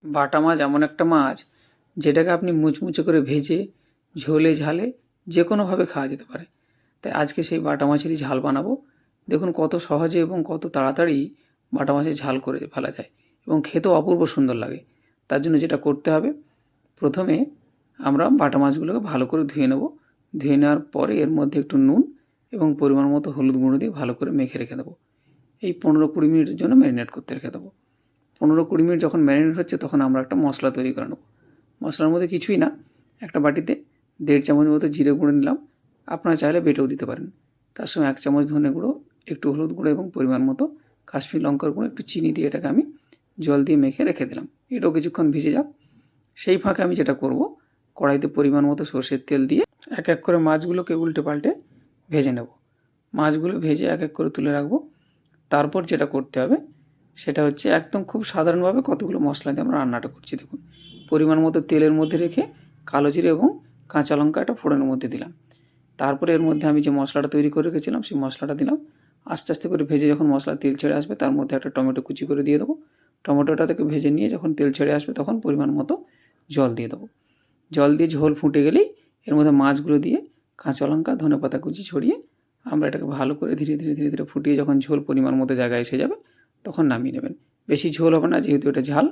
বাটা মাছ এমন একটা মাছ যেটাকে আপনি মুচমুচে করে ভেজে ঝোলে ঝালে যে কোনোভাবে খাওয়া যেতে পারে। তাই আজকে সেই বাটা মাছেরই ঝাল বানাবো। দেখুন কত সহজে এবং কত তাড়াতাড়ি বাটা মাছের ঝাল করে ফেলা যায় এবং খেতেও অপূর্ব সুন্দর লাগে। তার জন্য যেটা করতে হবে, প্রথমে আমরা বাটা মাছগুলোকে ভালো করে ধুয়ে নেব। ধুয়ে নেওয়ার পরে এর মধ্যে একটু নুন এবং পরিমাণ মতো হলুদ গুঁড়ো দিয়ে ভালো করে মেখে রেখে দেবো। এই 15-20 মিনিটের জন্য ম্যারিনেট করতে রেখে দেবো। 15-20 মিনিট যখন ম্যারিনেট হচ্ছে তখন আমরা একটা মশলা তৈরি করে নেব। মশলার মধ্যে কিছুই না, একটা বাটিতে 1.5 চামচ মতো জিরে গুঁড়ো নিলাম। আপনারা চাইলে বেটেও দিতে পারেন। তার সঙ্গে 1 চামচ ধনে গুঁড়ো, একটু হলুদ গুঁড়ো এবং পরিমাণ মতো কাশ্মীরি লঙ্কার গুঁড়ো, একটু চিনি দিয়ে এটাকে আমি জল দিয়ে মেখে রেখে দিলাম। এটাও কিছুক্ষণ ভিজে যাক। সেই ফাঁকে আমি যেটা করব, কড়াইতে পরিমাণ মতো সর্ষের তেল দিয়ে এক এক করে মাছগুলোকে উল্টে পাল্টে ভেজে নেব। মাছগুলো ভেজে এক এক করে তুলে রাখবো। তারপর যেটা করতে হবে সেটা হচ্ছে একদম খুব সাধারণভাবে কতগুলো মশলা দিয়ে আমরা রান্নাটা করছি। দেখুন, পরিমাণ মতো তেলের মধ্যে রেখে কালো জিরে এবং কাঁচা লঙ্কা একটা ফোড়নের মধ্যে দিলাম। তারপরে এর মধ্যে আমি যে মশলাটা তৈরি করে রেখেছিলাম সেই মশলাটা দিলাম। আস্তে আস্তে করে ভেজে যখন মশলা তেল ছেড়ে আসবে তার মধ্যে একটা টমেটো কুচি করে দিয়ে দেবো। টমেটোটা থেকে ভেজে নিয়ে যখন তেল ছেড়ে আসবে তখন পরিমাণ মতো জল দিয়ে দেবো। জল দিয়ে ঝোল ফুটে গেলেই এর মধ্যে মাছগুলো দিয়ে কাঁচা লঙ্কা ধনেপাতা কুচি ছড়িয়ে আমরা এটাকে ভালো করে ধীরে ধীরে ফুটিয়ে যখন ঝোল পরিমাণ মতো জায়গায় এসে যাবে তখন নামিয়ে নেবেন। বেশি ঝোল হবে না, যেহেতু এটা ঝাল।